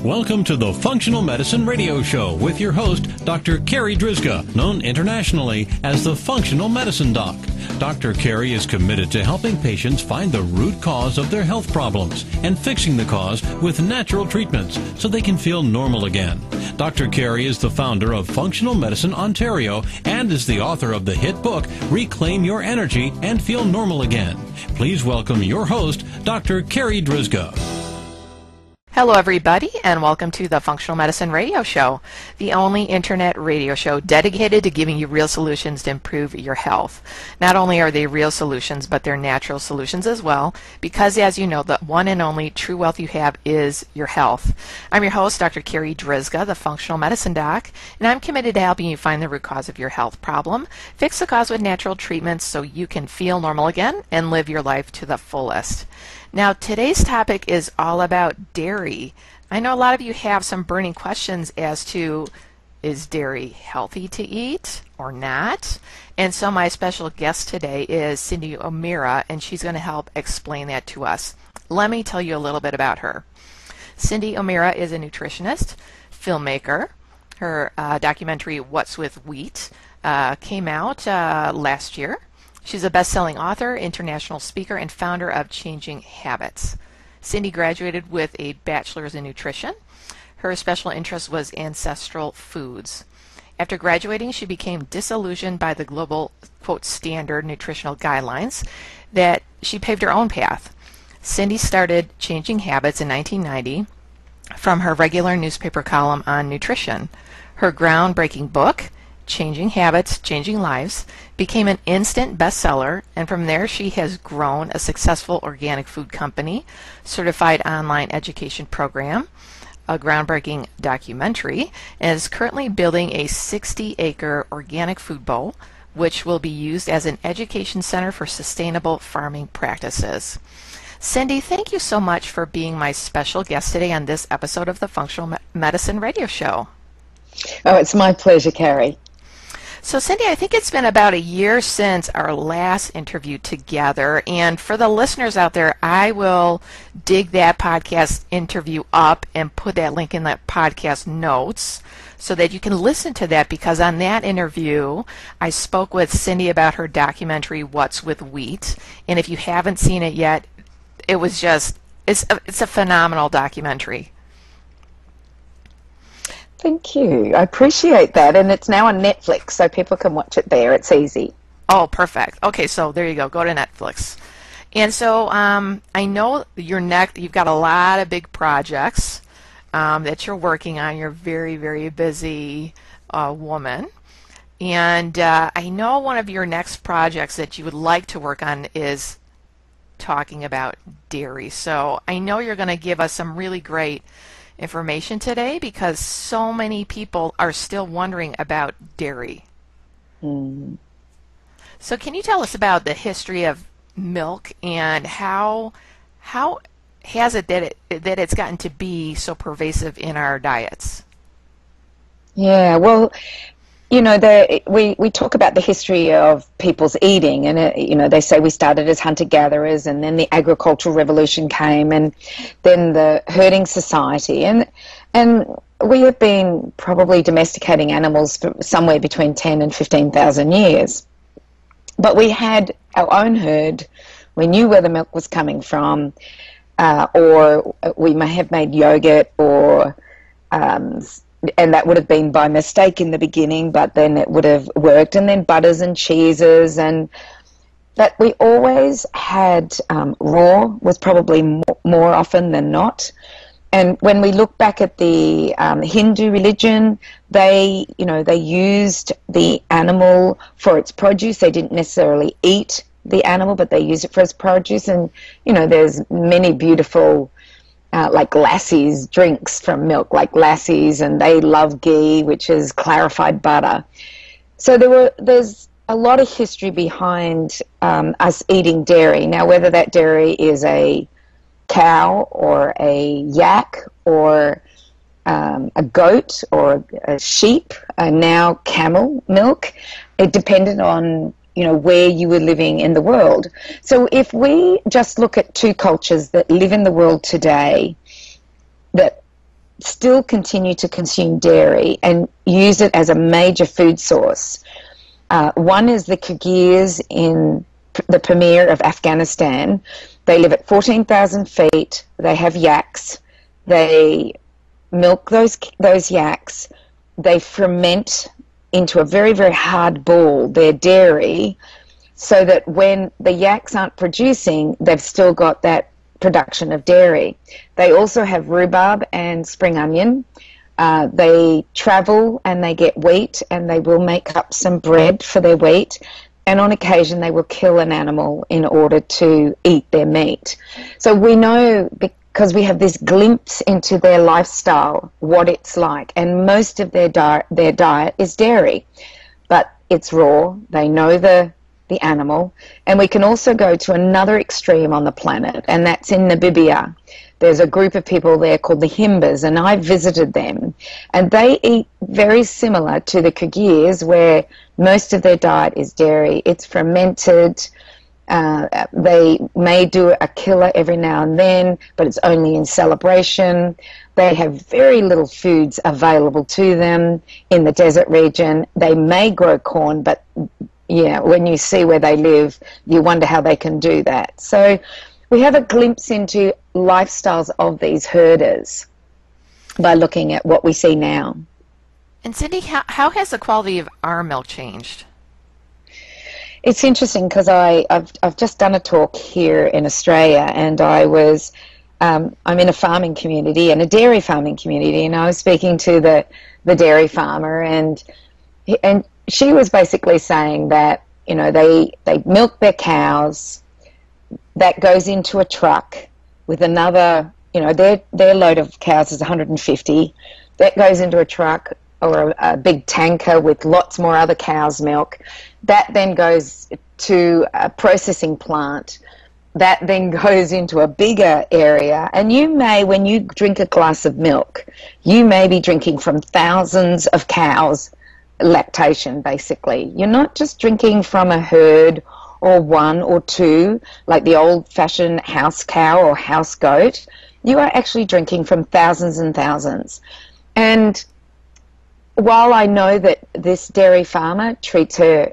Welcome to the Functional Medicine Radio Show with your host, Dr. Carri Drzyzga, known internationally as the Functional Medicine Doc. Dr. Carri is committed to helping patients find the root cause of their health problems and fixing the cause with natural treatments so they can feel normal again. Dr. Carri is the founder of Functional Medicine Ontario and is the author of the hit book, Reclaim Your Energy and Feel Normal Again. Please welcome your host, Dr. Carri Drzyzga. Hello everybody, and welcome to the Functional Medicine Radio Show, the only internet radio show dedicated to giving you real solutions to improve your health. Not only are they real solutions, but they're natural solutions as well, because as you know, the one and only true wealth you have is your health. I'm your host, Dr. Carri Drzyzga, the Functional Medicine Doc, and I'm committed to helping you find the root cause of your health problem, fix the cause with natural treatments so you can feel normal again and live your life to the fullest. Now, today's topic is all about dairy. I know a lot of you have some burning questions as to, is dairy healthy to eat or not? And so my special guest today is Cyndi O'Meara, and she's going to help explain that to us. Let me tell you a little bit about her. Cyndi O'Meara is a nutritionist, filmmaker. Her documentary, What's with Wheat, came out last year. She's a best-selling author, international speaker, and founder of Changing Habits. Cyndi graduated with a bachelor's in nutrition. Her special interest was ancestral foods. After graduating, she became disillusioned by the global, quote, standard nutritional guidelines that she paved her own path. Cyndi started Changing Habits in 1990 from her regular newspaper column on nutrition. Her groundbreaking book, Changing Habits, Changing Lives, became an instant bestseller, and from there she has grown a successful organic food company, certified online education program, a groundbreaking documentary, and is currently building a 60-acre organic food bowl, which will be used as an education center for sustainable farming practices. Cyndi, thank you so much for being my special guest today on this episode of the Functional Medicine Radio Show. Oh, it's my pleasure, Carri. So Cyndi, I think it's been about a year since our last interview together, and for the listeners out there, I will dig that podcast interview up and put that link in the podcast notes so that you can listen to that, because on that interview, I spoke with Cyndi about her documentary, What's with Wheat, and if you haven't seen it yet, it's a phenomenal documentary. Thank you. I appreciate that. And it's now on Netflix, so people can watch it there. It's easy. Oh, perfect. Okay, so there you go. Go to Netflix. And so I know you've got a lot of big projects that you're working on. You're a very, very busy woman. And I know one of your next projects that you would like to work on is talking about dairy. So I know you're going to give us some really great information today, because so many people are still wondering about dairy. So can you tell us about the history of milk and how has it that it's gotten to be so pervasive in our diets? Yeah, well, you know, we talk about the history of people's eating, and you know, they say we started as hunter-gatherers, and then the agricultural revolution came, and then the herding society, and we have been probably domesticating animals for somewhere between 10 and 15,000 years. But we had our own herd. We knew where the milk was coming from, or we may have made yogurt, or and that would have been by mistake in the beginning, but then it would have worked, and then butters and cheeses, and that we always had raw was probably more often than not. And when we look back at the Hindu religion, they used the animal for its produce. They didn't necessarily eat the animal, but they used it for its produce. And you know, there's many beautiful like lassies drinks from milk, like lassies, and they love ghee, which is clarified butter. So there's a lot of history behind us eating dairy. Now, whether that dairy is a cow or a yak or a goat or a sheep, and now camel milk, it depended on where you were living in the world. So if we just look at two cultures that live in the world today that still continue to consume dairy and use it as a major food source. One is the Kyrgyz in the Pamir of Afghanistan. They live at 14,000 feet. They have yaks. They milk those yaks. They ferment into a very, very hard ball their dairy, so that when the yaks aren't producing, they've still got that production of dairy. They also have rhubarb and spring onion. They travel and they get wheat, and they will make up some bread for their wheat, and on occasion they will kill an animal in order to eat their meat. So we know, because we have this glimpse into their lifestyle, what it's like, and most of their diet is dairy, but it's raw. They know the animal. And we can also go to another extreme on the planet, and that's in Namibia. There's a group of people there called the Himbas, and I visited them, and they eat very similar to the Kyrgyz, where most of their diet is dairy. It's fermented. They may do a killer every now and then, but it's only in celebration. They have very little foods available to them in the desert region. They may grow corn, but yeah, when you see where they live, you wonder how they can do that. So we have a glimpse into lifestyles of these herders by looking at what we see now. And Cyndi, how has the quality of our milk changed? It's interesting because I've just done a talk here in Australia, and I was I'm in a farming community and a dairy farming community, and I was speaking to the dairy farmer, and she was basically saying that, you know, they milk their cows, that goes into a truck with another, you know, their load of cows is 150, that goes into a truck or a big tanker with lots more other cows' milk. That then goes to a processing plant. That then goes into a bigger area. And you may, when you drink a glass of milk, you may be drinking from thousands of cows' lactation, basically. You're not just drinking from a herd or one or two, like the old-fashioned house cow or house goat. You are actually drinking from thousands and thousands. And while I know that this dairy farmer treats her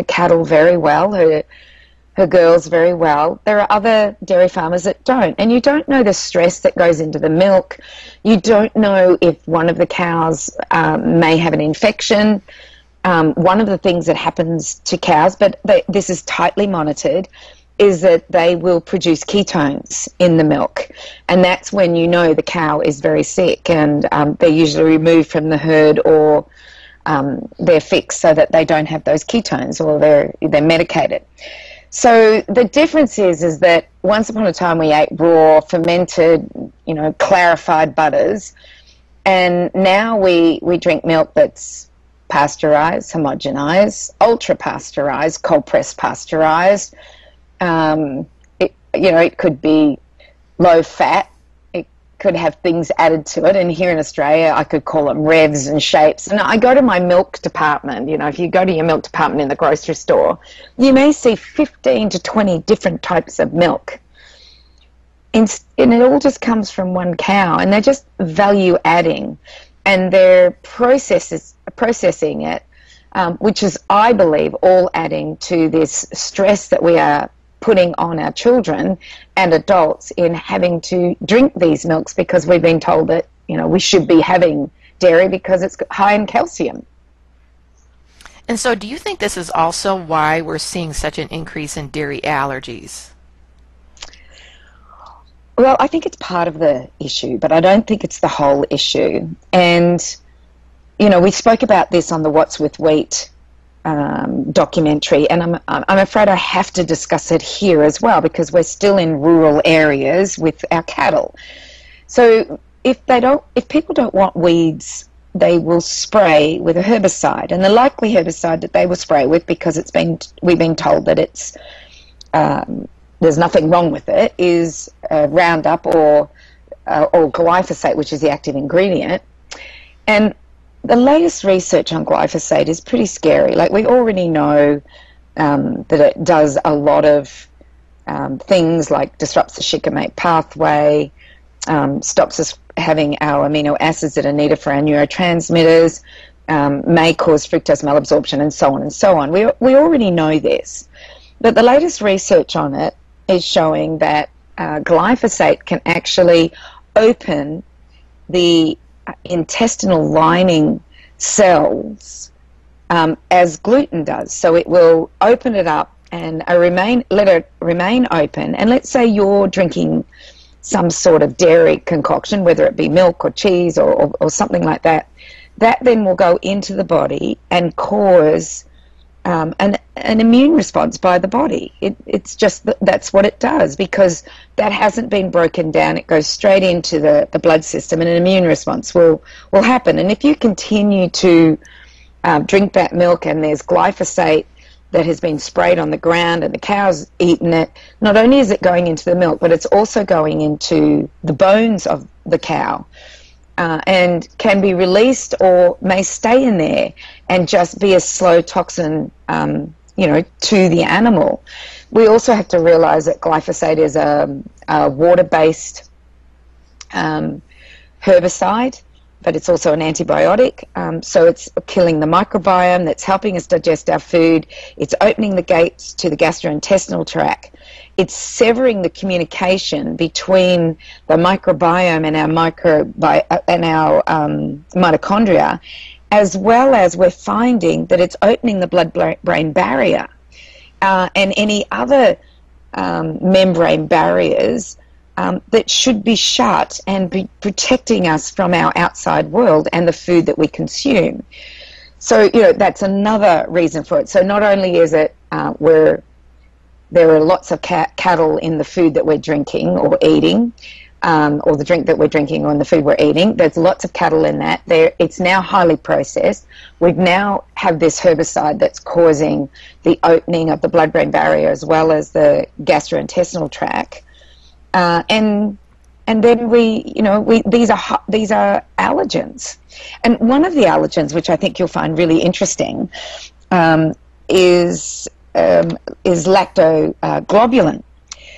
cattle very well, her girls very well, there are other dairy farmers that don't. And you don't know the stress that goes into the milk. You don't know if one of the cows may have an infection. One of the things that happens to cows, but this is tightly monitored, is that they will produce ketones in the milk. And that's when you know the cow is very sick, and they're usually removed from the herd, or they're fixed so that they don't have those ketones, or they're medicated. So the difference is that once upon a time we ate raw, fermented, you know, clarified butters, and now we drink milk that's pasteurized, homogenized, ultra-pasteurized, cold-pressed pasteurized. It could be low-fat. It could have things added to it. And here in Australia, I could call them revs and shapes. And I go to my milk department. You know, if you go to your milk department in the grocery store, you may see 15 to 20 different types of milk. And it all just comes from one cow. And they're just value-adding. And they're processing it, which is, I believe, all adding to this stress that we are putting on our children and adults in having to drink these milks, because we've been told that, you know, we should be having dairy because it's high in calcium. And so do you think this is also why we're seeing such an increase in dairy allergies? Well, I think it's part of the issue, but I don't think it's the whole issue. And, you know, we spoke about this on the What's with Wheat documentary, and I'm afraid I have to discuss it here as well, because we're still in rural areas with our cattle. So if people don't want weeds, they will spray with a herbicide, and the likely herbicide that they will spray with, because we've been told that it's there's nothing wrong with it, is Roundup or glyphosate, which is the active ingredient. And the latest research on glyphosate is pretty scary. Like, we already know that it does a lot of things, like disrupts the shikimate pathway, stops us having our amino acids that are needed for our neurotransmitters, may cause fructose malabsorption, and so on and so on. We already know this, but the latest research on it is showing that glyphosate can actually open the intestinal lining cells as gluten does. So it will open it up and let it remain open. And let's say you're drinking some sort of dairy concoction, whether it be milk or cheese or something like that, that then will go into the body and cause an immune response by the body. It's just that's what it does, because that hasn't been broken down. It goes straight into the blood system, and an immune response will happen. And if you continue to drink that milk and there's glyphosate that has been sprayed on the ground and the cow's eaten it, not only is it going into the milk, but it's also going into the bones of the cow, and can be released or may stay in there and just be a slow toxin, to the animal. We also have to realize that glyphosate is a water-based herbicide, but it's also an antibiotic, so it's killing the microbiome that's helping us digest our food. It's opening the gates to the gastrointestinal tract. It's severing the communication between the microbiome and our mitochondria, as well as we're finding that it's opening the blood-brain barrier and any other membrane barriers that should be shut and be protecting us from our outside world and the food that we consume. So, that's another reason for it. So not only is it there are lots of cattle in the food that we're drinking or eating, or the drink that we're drinking or in the food we're eating, there's lots of cattle in that. It's now highly processed. We now have this herbicide that's causing the opening of the blood-brain barrier as well as the gastrointestinal tract. And then these are allergens, and one of the allergens, which I think you'll find really interesting, is lactoglobulin.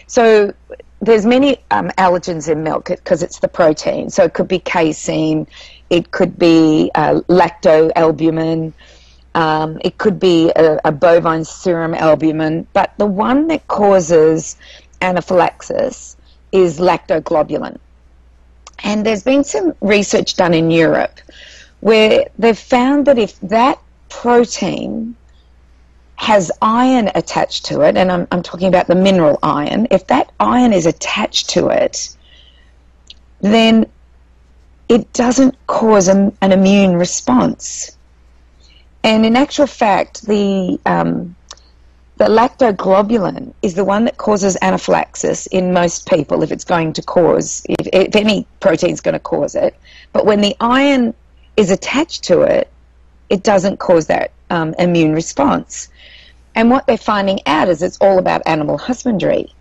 So there's many allergens in milk because it's the protein. So it could be casein, it could be lactoalbumin, it could be a bovine serum albumin, but the one that causes anaphylaxis is lactoglobulin. And there's been some research done in Europe where they've found that if that protein has iron attached to it, and I'm talking about the mineral iron, if that iron is attached to it, then it doesn't cause an immune response. And in actual fact, the lactoglobulin is the one that causes anaphylaxis in most people if any protein is going to cause it. But when the iron is attached to it, it doesn't cause that immune response. And what they're finding out is it's all about animal husbandry,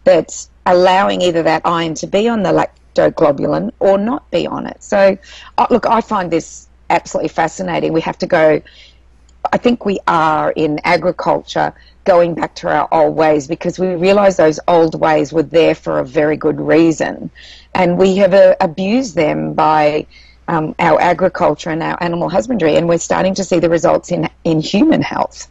that's allowing either that iron to be on the lactoglobulin or not be on it. So, look, I find this absolutely fascinating. We have to go, I think we are in agriculture going back to our old ways, because we realize those old ways were there for a very good reason. And we have abused them by our agriculture and our animal husbandry, and we're starting to see the results in human health.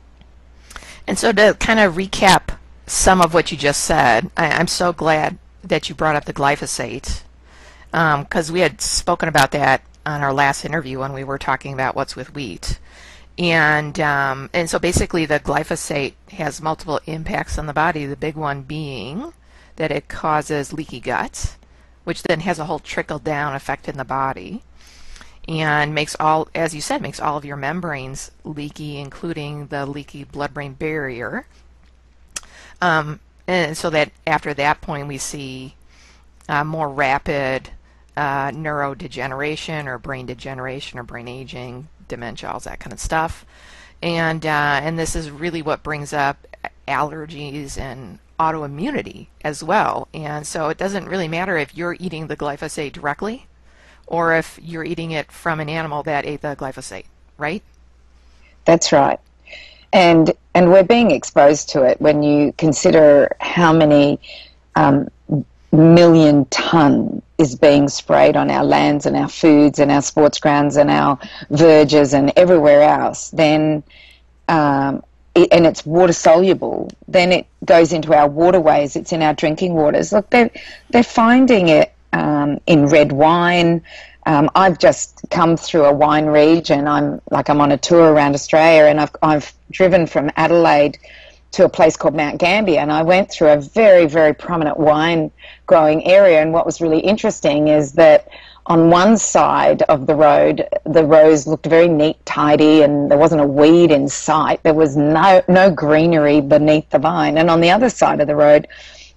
And so to kind of recap some of what you just said, I'm so glad that you brought up the glyphosate, because we had spoken about that on our last interview when we were talking about what's with wheat. And so basically the glyphosate has multiple impacts on the body, the big one being that it causes leaky gut, which then has a whole trickle-down effect in the body, and makes all of your membranes leaky, including the leaky blood-brain barrier. And so that after that point we see more rapid neurodegeneration or brain degeneration or brain aging, dementia, all that kind of stuff. And this is really what brings up allergies and autoimmunity as well. And so it doesn't really matter if you're eating the glyphosate directly or if you're eating it from an animal that ate the glyphosate, right? That's right. And we're being exposed to it when you consider how many million ton is being sprayed on our lands and our foods and our sports grounds and our verges and everywhere else, then and it's water soluble, then it goes into our waterways, it's in our drinking waters. Look, they're finding it in red wine. I've just come through a wine region. I'm on a tour around Australia, and I've driven from Adelaide to a place called Mount Gambier, and I went through a very, very prominent wine growing area. And what was really interesting is that on one side of the road, the rows looked very neat, tidy, and there wasn't a weed in sight. There was no greenery beneath the vine. And on the other side of the road,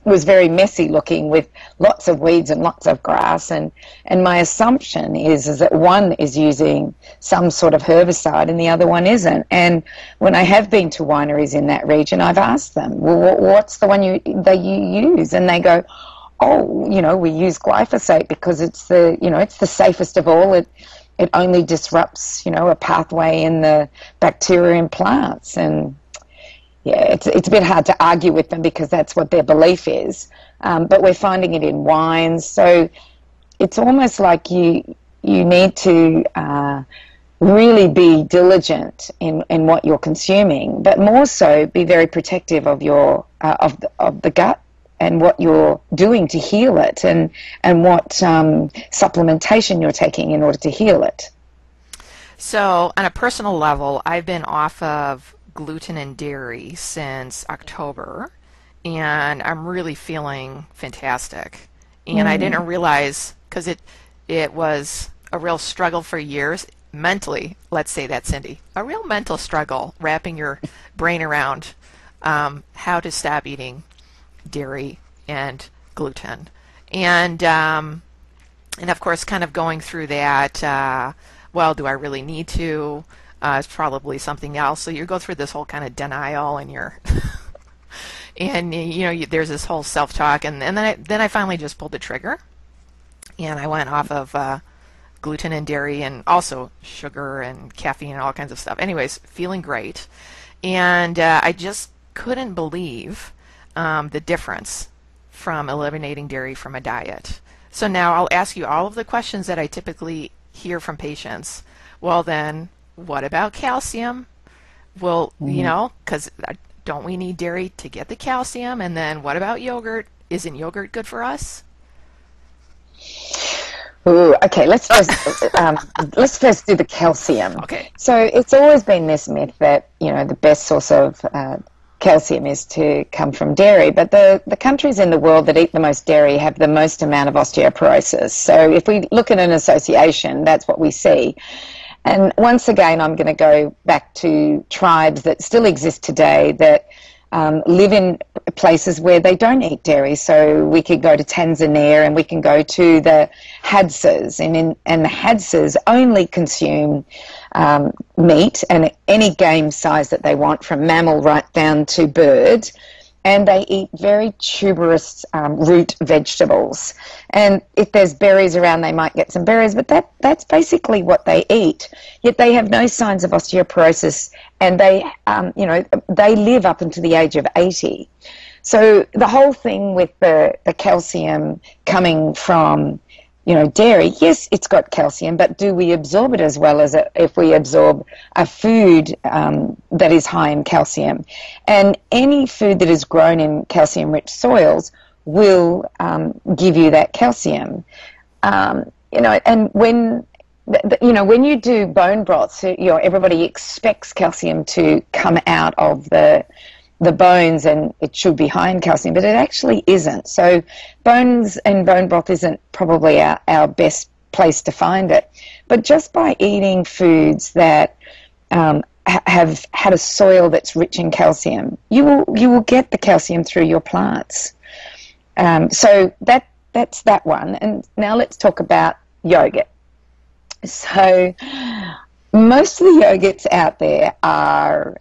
it was very messy looking, with lots of weeds and lots of grass. And my assumption is that one is using some sort of herbicide and the other one isn't. And when I have been to wineries in that region, I've asked them, well, what's the one you use? And they go, oh, we use glyphosate because it's the safest of all. It only disrupts, a pathway in the bacteria in plants. And yeah, it's a bit hard to argue with them because that's what their belief is. But we're finding it in wines. So it's almost like you need to really be diligent in what you're consuming, but more so be very protective of your of the gut and what you're doing to heal it, and what supplementation you're taking in order to heal it. So on a personal level, I've been off of gluten and dairy since October, and I'm really feeling fantastic. And I didn't realize, because it was a real struggle for years mentally. Let's say that, Cyndi, a real mental struggle wrapping your brain around how to stop eating dairy and gluten, and of course kind of going through that, well, do I really need to? It's probably something else. So you go through this whole kind of denial, and there's this whole self-talk, and then I finally just pulled the trigger, and I went off of gluten and dairy, and also sugar and caffeine and all kinds of stuff. Anyways, feeling great, and I just couldn't believe the difference from eliminating dairy from a diet. So now I'll ask you all of the questions that I typically hear from patients. Well, then, what about calcium? Well, because don't we need dairy to get the calcium? And then what about yogurt? Isn't yogurt good for us? Ooh, okay, let's first do the calcium. Okay. So it's always been this myth that the best source of calcium is to come from dairy, but the countries in the world that eat the most dairy have the most amount of osteoporosis. So if we look at an association, that's what we see. And once again, I'm going to go back to tribes that still exist today that live in places where they don't eat dairy. So we could go to Tanzania, and we can go to the Hadzas, and the Hadzas only consume meat and any game size that they want, from mammal right down to bird, and they eat very tuberous root vegetables. And if there's berries around, they might get some berries, but that's basically what they eat. Yet they have no signs of osteoporosis, and they live up until the age of 80. So the whole thing with the calcium coming from dairy, yes, it's got calcium, but do we absorb it as well as if we absorb a food that is high in calcium? And any food that is grown in calcium-rich soils will give you that calcium. And when you do bone broths, everybody expects calcium to come out of the bones, and it should be high in calcium, but it actually isn't. So bones and bone broth isn't probably our best place to find it. But just by eating foods that have had a soil that's rich in calcium, you will get the calcium through your plants. So that's that one. And now let's talk about yogurt. So most of the yogurts out there are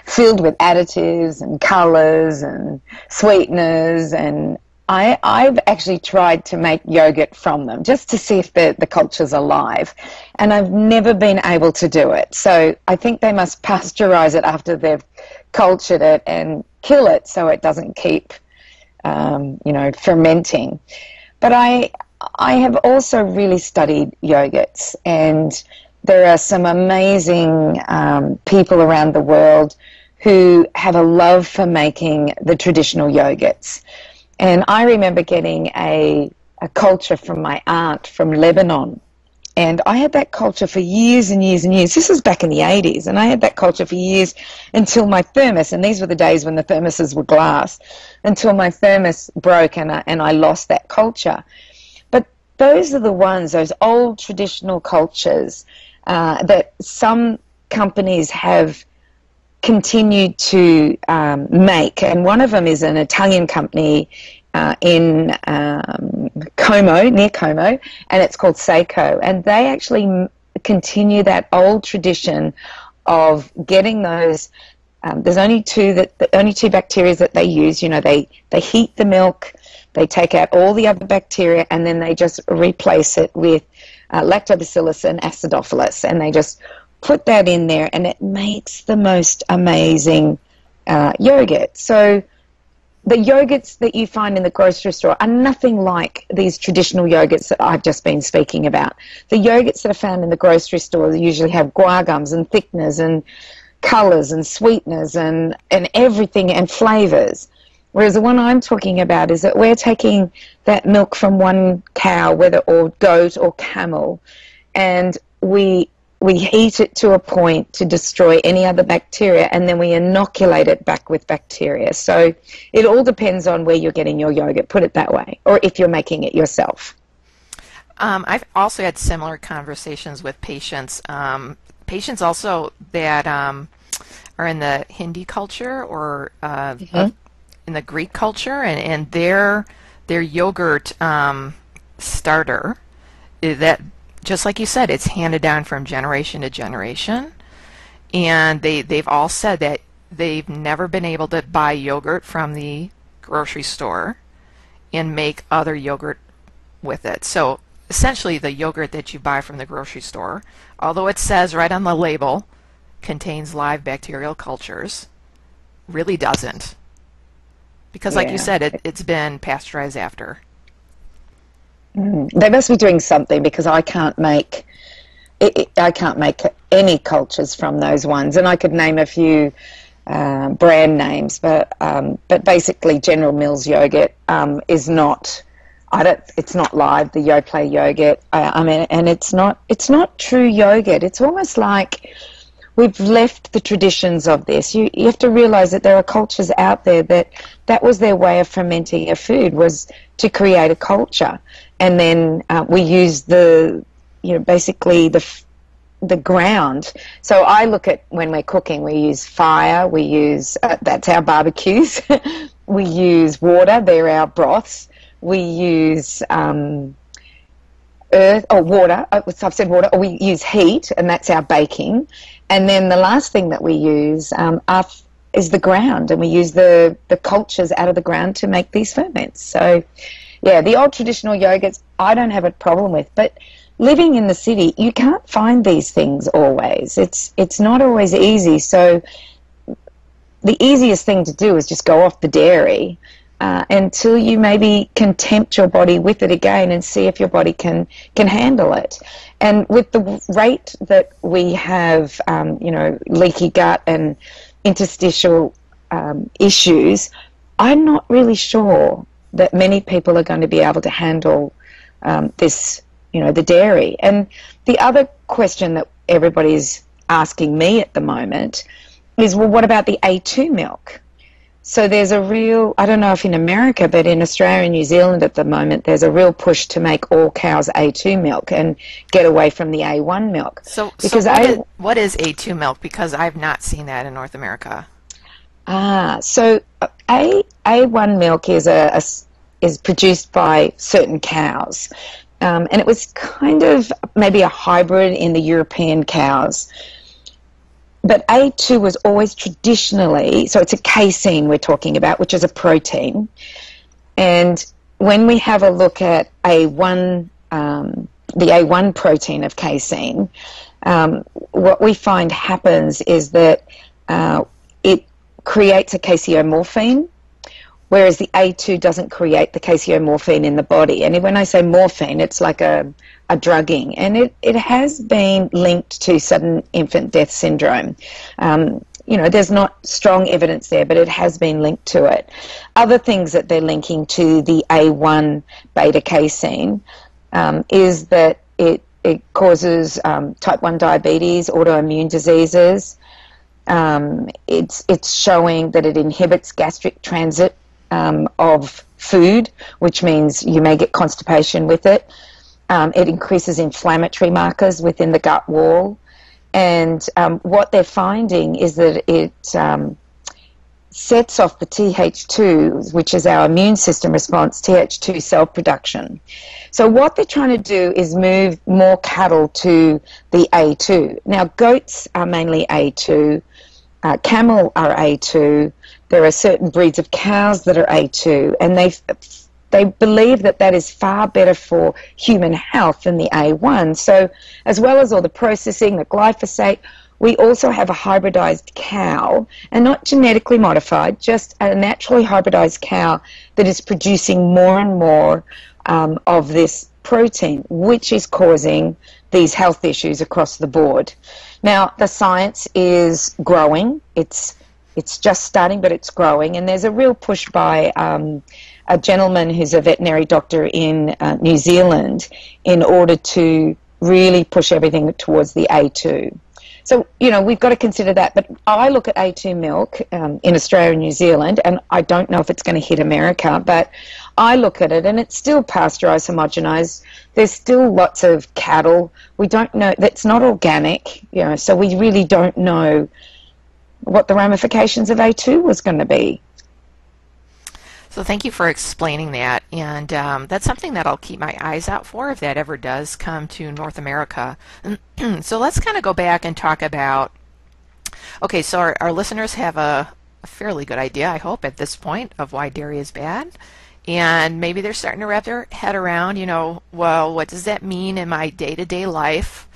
filled with additives and colours and sweeteners, and I've actually tried to make yogurt from them just to see if the culture's alive, and I've never been able to do it. So I think they must pasteurize it after they've cultured it and kill it so it doesn't keep fermenting. But I have also really studied yogurts, and there are some amazing people around the world who have a love for making the traditional yogurts. And I remember getting a culture from my aunt from Lebanon. And I had that culture for years and years and years. This was back in the 80s, and I had that culture for years until my thermos, and these were the days when the thermoses were glass, until my thermos broke and I lost that culture. But those are the ones, those old traditional cultures that some companies have continued to make. And one of them is an Italian company in Como, near Como, and it's called Seiko, and they actually continue that old tradition of getting those. There's only two bacteria that they use. You know, they heat the milk, they take out all the other bacteria, and then they just replace it with lactobacillus and acidophilus, and they just put that in there, and it makes the most amazing yogurt. So the yogurts that you find in the grocery store are nothing like these traditional yogurts that I've just been speaking about. The yogurts that are found in the grocery store usually have guar gums and thickeners and colours and sweeteners and everything and flavours. Whereas the one I'm talking about is that we're taking that milk from one cow, or goat or camel, and we heat it to a point to destroy any other bacteria, and then we inoculate it back with bacteria. So it all depends on where you're getting your yogurt, put it that way, or if you're making it yourself. I've also had similar conversations with patients. Patients also that are in the Hindi culture or in the Greek culture, and their yogurt starter is that, just like you said, it's handed down from generation to generation, and they've all said that they've never been able to buy yogurt from the grocery store and make other yogurt with it. So essentially the yogurt that you buy from the grocery store, although it says right on the label contains live bacterial cultures, really doesn't, because like you said, it's been pasteurized after. They must be doing something, because I can't make any cultures from those ones, and I could name a few brand names, but basically General Mills yogurt is not. It's not live. The Yoplait yogurt. I mean, and it's not true yogurt. It's almost like we've left the traditions of this. You have to realize that there are cultures out there that was their way of fermenting a food, was to create a culture. And then we use basically the ground. So I look at, when we're cooking, we use fire, we use, that's our barbecues, we use water, they're our broths, we use earth, or water, I've said water, or we use heat, and that's our baking. And then the last thing that we use is the ground, and we use the cultures out of the ground to make these ferments. So yeah, the old traditional yogurts I don't have a problem with, but living in the city, you can't find these things always. It's not always easy. So the easiest thing to do is just go off the dairy until you maybe can tempt your body with it again and see if your body can handle it. And with the rate that we have, leaky gut and interstitial issues, I'm not really sure that many people are going to be able to handle this, the dairy. And the other question that everybody's asking me at the moment is, well, what about the A2 milk? So there's a real, I don't know if in America, but in Australia and New Zealand at the moment, there's a real push to make all cows A2 milk and get away from the A1 milk. So what is A2 milk? Because I've not seen that in North America. So A1 milk is produced by certain cows, and it was kind of maybe a hybrid in the European cows. But A2 was always traditionally, so it's a casein we're talking about, which is a protein. And when we have a look at A1, the A1 protein of casein, what we find happens is that it creates a caseomorphine, whereas the A2 doesn't create the casomorphine in the body. And when I say morphine, it's like a drugging, and it has been linked to sudden infant death syndrome. There's not strong evidence there, but it has been linked to it. Other things that they're linking to the A1 beta-casein is that it causes type 1 diabetes, autoimmune diseases. It's showing that it inhibits gastric transit of food, which means you may get constipation with it. It increases inflammatory markers within the gut wall. And what they're finding is that it sets off the Th2, which is our immune system response, Th2 cell production. So what they're trying to do is move more cattle to the A2. Now, goats are mainly A2. Camel are A2. There are certain breeds of cows that are A2, and they believe that is far better for human health than the A1. So as well as all the processing, the glyphosate, we also have a hybridized cow, and not genetically modified, just a naturally hybridized cow that is producing more and more of this protein, which is causing these health issues across the board. Now, the science is growing. It's just starting, but it's growing, and there's a real push by a gentleman who's a veterinary doctor in New Zealand in order to really push everything towards the A2. So, we've got to consider that. But I look at A2 milk in Australia and New Zealand, and I don't know if it's going to hit America, but I look at it, and it's still pasteurized, homogenized. There's still lots of cattle. We don't know. That's not organic, so we really don't know what the ramifications of A2 was going to be. So thank you for explaining that, and that's something that I'll keep my eyes out for if that ever does come to North America. So let's kind of go back and talk about, okay, so our listeners have a fairly good idea, I hope, at this point of why dairy is bad, and maybe they're starting to wrap their head around, well, what does that mean in my day-to-day life?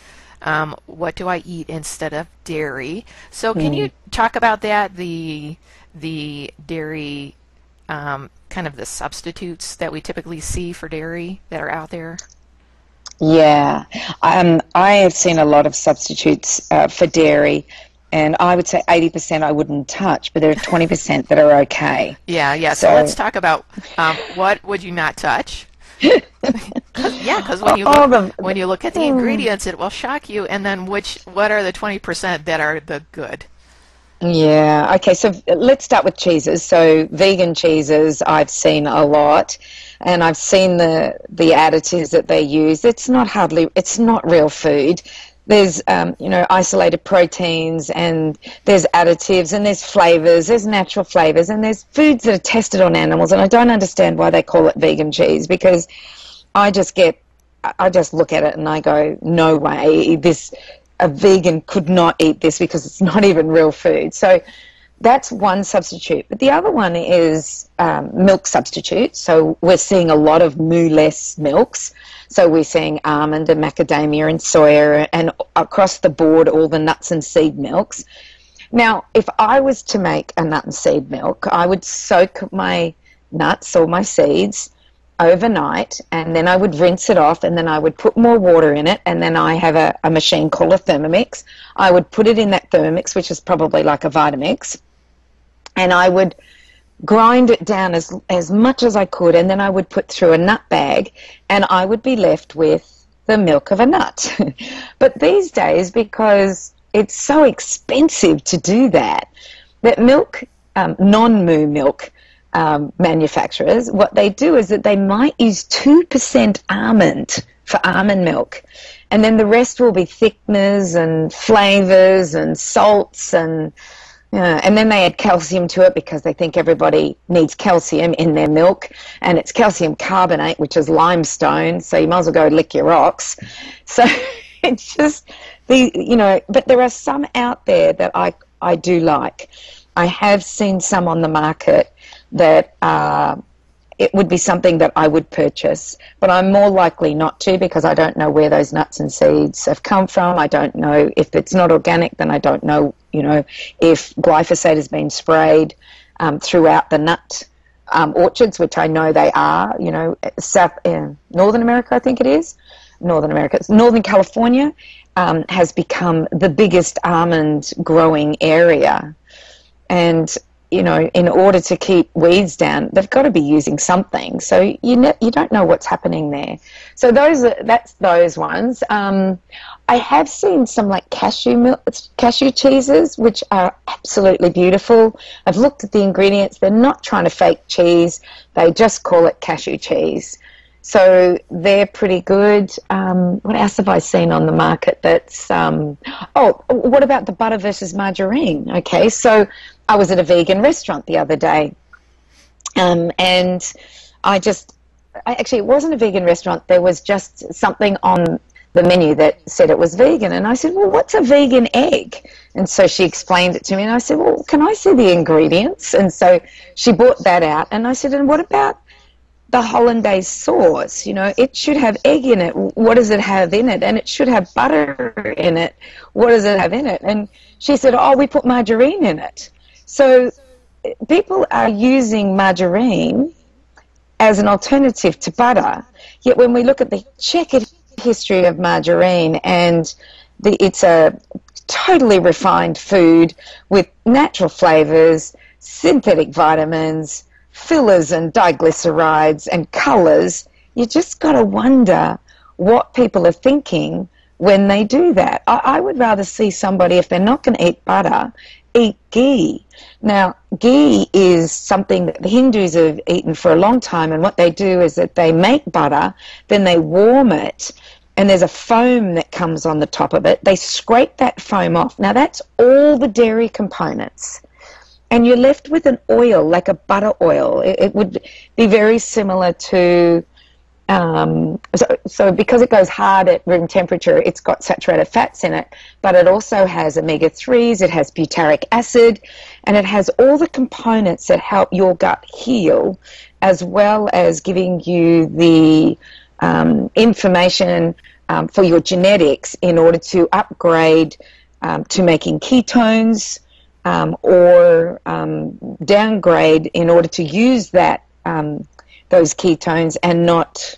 What do I eat instead of dairy? So can you talk about that, the dairy, kind of the substitutes that we typically see for dairy that are out there? Yeah, I have seen a lot of substitutes for dairy, and I would say 80% I wouldn't touch, but there are 20% that are okay. Yeah. So let's talk about what would you not touch? Because when you look at the ingredients, it will shock you. And then what are the 20% that are the good? Yeah, okay, so let's start with cheeses. So vegan cheeses I've seen a lot, and I've seen the additives that they use. It's not real food. There's isolated proteins, and there's additives, and there's flavors, there's natural flavors, and there's foods that are tested on animals, and I don't understand why they call it vegan cheese, because I just look at it and I go, no way, a vegan could not eat this because it's not even real food. So that's one substitute. But the other one is milk substitutes. So we're seeing a lot of moo-less milks. So we're seeing almond and macadamia and soya and across the board all the nuts and seed milks. Now, if I was to make a nut and seed milk, I would soak my nuts or my seeds overnight, and then I would rinse it off, and then I would put more water in it, and then I have a machine called a Thermomix. I would put it in that Thermomix, which is probably like a Vitamix, and I would grind it down as much as I could, and then I would put through a nut bag, and I would be left with the milk of a nut. But these days, because it's so expensive to do that milk, non-moo milk, manufacturers, what they do is that they might use 2% almond for almond milk, and then the rest will be thickeners and flavors and salts, and then they add calcium to it because they think everybody needs calcium in their milk, and it's calcium carbonate, which is limestone, so you might as well go lick your rocks. So it's just but there are some out there that I do like. I have seen some on the market that it would be something that I would purchase, but I'm more likely not to, because I don't know where those nuts and seeds have come from. I don't know if it's not organic, then I don't know, if glyphosate has been sprayed throughout the nut orchards, which I know they are, Northern America, I think it is. Northern California has become the biggest almond growing area. And, in order to keep weeds down, they've got to be using something. So you don't know what's happening there. So that's those ones. I have seen some like cashew cheeses, which are absolutely beautiful. I've looked at the ingredients. They're not trying to fake cheese. They just call it cashew cheese. So they're pretty good. What else have I seen on the market that's... what about the butter versus margarine? Okay, so I was at a vegan restaurant the other day, and actually, it wasn't a vegan restaurant. There was just something on the menu that said it was vegan, and I said, well, what's a vegan egg? And so she explained it to me, and I said, well, can I see the ingredients? And so she brought that out, and I said, and what about the hollandaise sauce? It should have egg in it. What does it have in it? And it should have butter in it. What does it have in it? And she said, oh, we put margarine in it. So people are using margarine as an alternative to butter, yet when we look at the checkered history of margarine, and it's a totally refined food with natural flavors, synthetic vitamins, fillers and diglycerides and colors, you just got to wonder what people are thinking when they do that. I would rather see somebody, if they're not going to eat butter, eat ghee. Now, ghee is something that the Hindus have eaten for a long time, and what they do is that they make butter, then they warm it, and there's a foam that comes on the top of it. They scrape that foam off. Now, that's all the dairy components. And you're left with an oil, like a butter oil. It would be very similar to... So because it goes hard at room temperature, it's got saturated fats in it, but it also has omega-3s, it has butyric acid, and it has all the components that help your gut heal, as well as giving you the information for your genetics in order to upgrade to making ketones, or downgrade in order to use that those ketones and not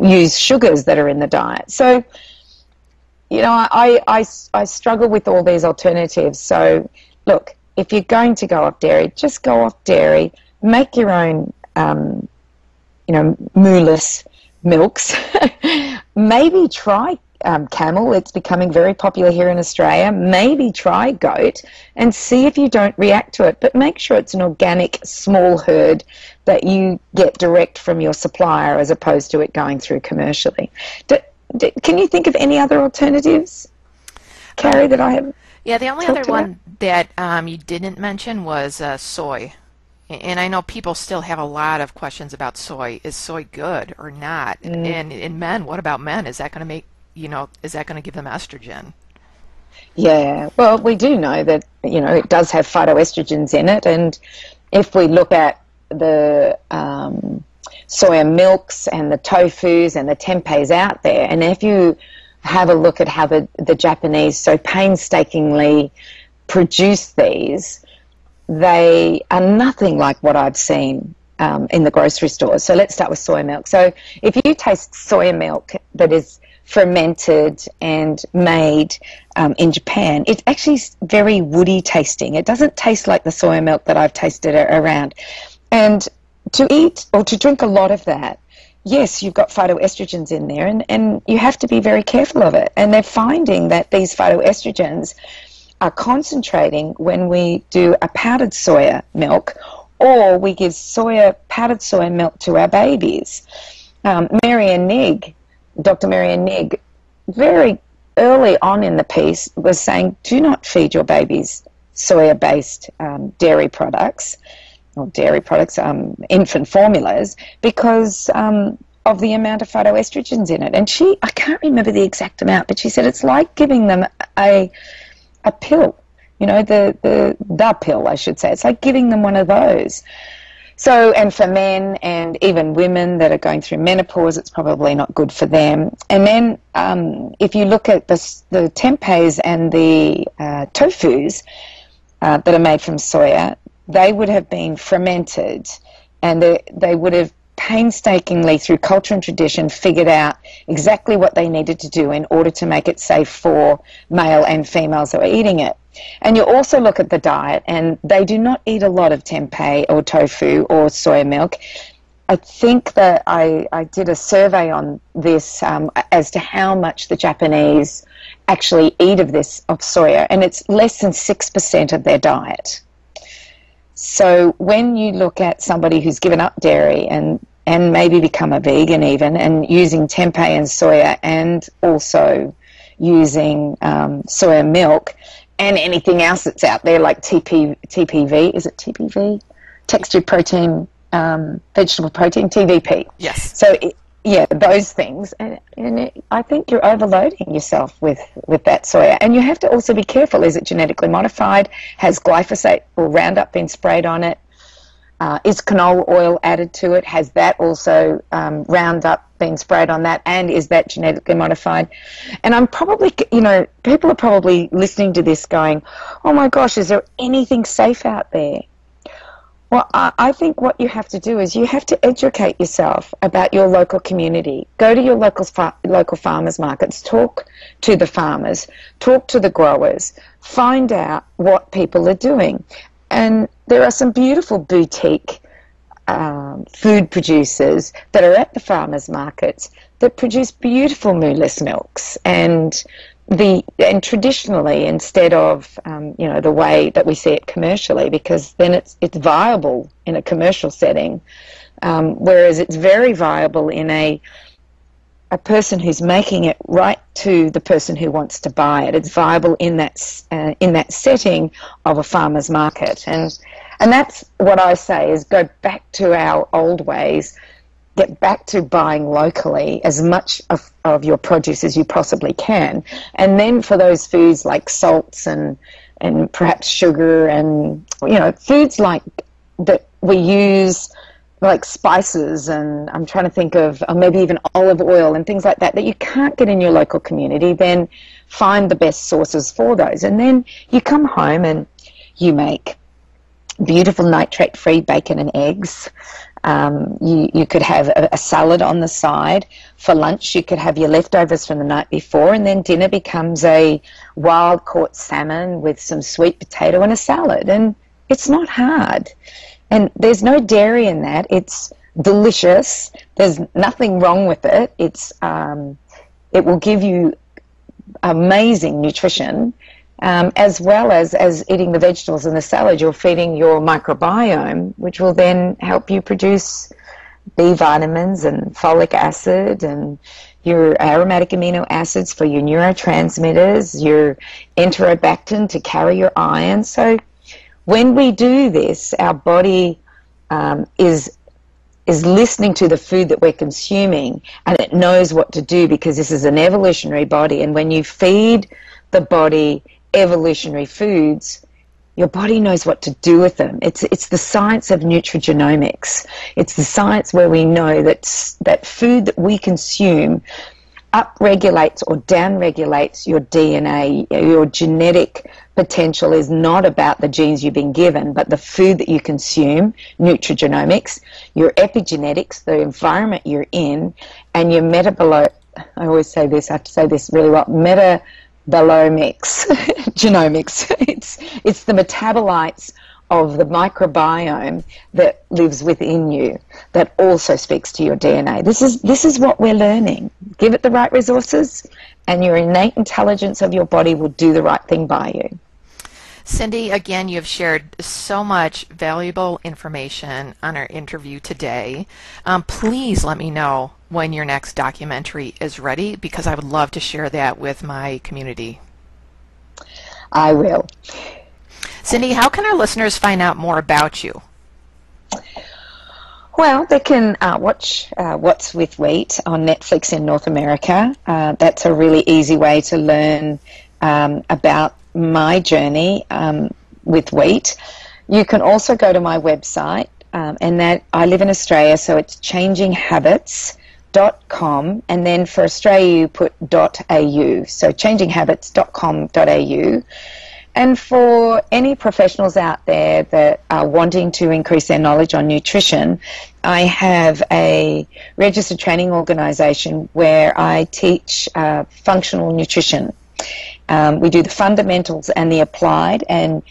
use sugars that are in the diet. So I struggle with all these alternatives. So look, if you're going to go off dairy, just go off dairy, make your own mooless milks. Maybe try camel. It's becoming very popular here in Australia. Maybe try goat and see if you don't react to it, but make sure it's an organic small herd that you get direct from your supplier, as opposed to it going through commercially. Can you think of any other alternatives, Carri, that I have? Yeah, the only other one that you didn't mention was soy. And I know people still have a lot of questions about soy. Is soy good or not? And in men, what about men? Is that going to make is that going to give them estrogen? Yeah, well, we do know that, it does have phytoestrogens in it. And if we look at the soya milks and the tofus and the tempehs out there, and if you have a look at how the Japanese so painstakingly produce these, they are nothing like what I've seen in the grocery stores. So let's start with soy milk. So if you taste soya milk that is fermented and made in Japan, it's actually very woody tasting. It doesn't taste like the soya milk that I've tasted around. And to eat or to drink a lot of that, yes, you've got phytoestrogens in there, and you have to be very careful of it. And they're finding that these phytoestrogens are concentrating when we do a powdered soya milk, or we give powdered soya milk to our babies. Dr. Marianne Nigg, very early on in the piece, was saying, do not feed your babies soya-based dairy products, infant formulas, because of the amount of phytoestrogens in it. And I can't remember the exact amount, but she said it's like giving them a pill, the pill, I should say. It's like giving them one of those. So, and for men and even women that are going through menopause, it's probably not good for them. And then if you look at the tempehs and the tofus that are made from soya, they would have been fermented, and they would have painstakingly, through culture and tradition, figured out exactly what they needed to do in order to make it safe for male and females that were eating it. And you also look at the diet, and they do not eat a lot of tempeh or tofu or soya milk. I think that I did a survey on this as to how much the Japanese actually eat of soya, and it's less than 6% of their diet. So when you look at somebody who's given up dairy and maybe become a vegan even, and using tempeh and soya, and also using soya milk and anything else that's out there like TPV, is it TPV? Textured protein, vegetable protein, TVP. Yes. So those things, and I think you're overloading yourself with that soya. And you have to also be careful. Is it genetically modified? Has glyphosate or Roundup been sprayed on it? Is canola oil added to it? Has that also Roundup been sprayed on that? And is that genetically modified? And I'm probably, people are probably listening to this going, oh my gosh, is there anything safe out there? Well, I think what you have to do is you have to educate yourself about your local community. Go to your local farmers markets, talk to the farmers, talk to the growers, find out what people are doing. And there are some beautiful boutique food producers that are at the farmers markets that produce beautiful mooless milks, and traditionally, instead of the way that we see it commercially, because then it's viable in a commercial setting, whereas it's very viable in a person who's making it right to the person who wants to buy it. It's viable in that setting of a farmer's market, and that's what I say is go back to our old ways. Get back to buying locally as much of your produce as you possibly can. And then for those foods like salts and perhaps sugar and, foods like that we use, like spices, and I'm trying to think of maybe even olive oil and things like that you can't get in your local community, then find the best sources for those. And then you come home and you make beautiful nitrate-free bacon and eggs. You could have a salad on the side. For lunch, you could have your leftovers from the night before, and then dinner becomes a wild-caught salmon with some sweet potato and a salad. And it's not hard. And there's no dairy in that. It's delicious. There's nothing wrong with it. It will give you amazing nutrition. As well as eating the vegetables and the salad, you're feeding your microbiome, which will then help you produce B vitamins and folic acid and your aromatic amino acids for your neurotransmitters, your enterobactin to carry your iron. So when we do this, our body is listening to the food that we're consuming, and it knows what to do, because this is an evolutionary body. And when you feed the body evolutionary foods, your body knows what to do with them. It's the science of nutrigenomics. It's the science where we know that food that we consume upregulates or downregulates your DNA. Your genetic potential is not about the genes you've been given, but the food that you consume, nutrigenomics, your epigenetics, the environment you're in, and your I always say this, I have to say this really well, genomics. It's the metabolites of the microbiome that lives within you that also speaks to your DNA. This is what we're learning. Give it the right resources, and your innate intelligence of your body will do the right thing by you. Cyndi, again, you've shared so much valuable information on our interview today. Please let me know when your next documentary is ready, because I would love to share that with my community. I will. Cyndi, how can our listeners find out more about you? Well, they can watch What's with Wheat on Netflix in North America. That's a really easy way to learn about my journey with wheat. You can also go to my website, and that I live in Australia, so it's changinghabits.com, and then for Australia you put .au, so changinghabits.com.au. And for any professionals out there that are wanting to increase their knowledge on nutrition, I have a registered training organization where I teach functional nutrition. We do the fundamentals and the applied, and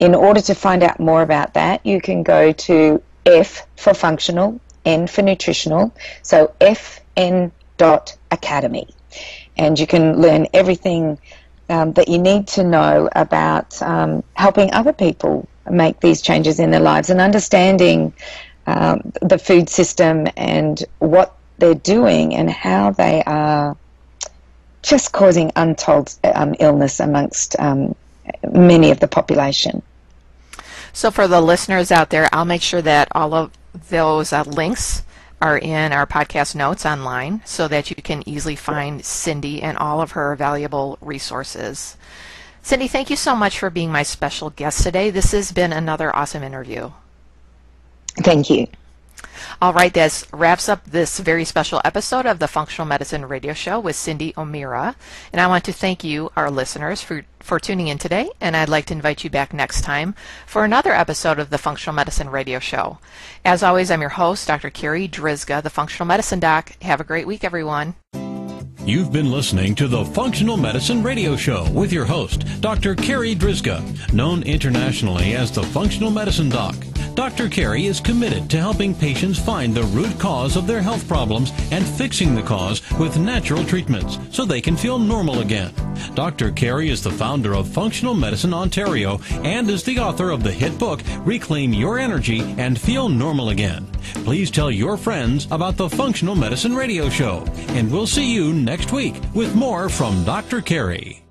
in order to find out more about that, you can go to F for functional, N for nutritional, so fn.academy. And you can learn everything that you need to know about helping other people make these changes in their lives and understanding the food system and what they're doing and how they are just causing untold illness amongst many of the population. So for the listeners out there, I'll make sure that all of those links are in our podcast notes online so that you can easily find Cyndi and all of her valuable resources. Cyndi, thank you so much for being my special guest today. This has been another awesome interview. Thank you. All right, that wraps up this very special episode of the Functional Medicine Radio Show with Cyndi O'Meara. And I want to thank you, our listeners, for tuning in today. And I'd like to invite you back next time for another episode of the Functional Medicine Radio Show. As always, I'm your host, Dr. Carri Drzyzga, the Functional Medicine Doc. Have a great week, everyone. You've been listening to the Functional Medicine Radio Show with your host, Dr. Carri Drzyzga, known internationally as the Functional Medicine Doc. Dr. Carri is committed to helping patients find the root cause of their health problems and fixing the cause with natural treatments so they can feel normal again. Dr. Carri is the founder of Functional Medicine Ontario and is the author of the hit book, Reclaim Your Energy and Feel Normal Again. Please tell your friends about the Functional Medicine Radio Show, and we'll see you next week with more from Dr. Carri.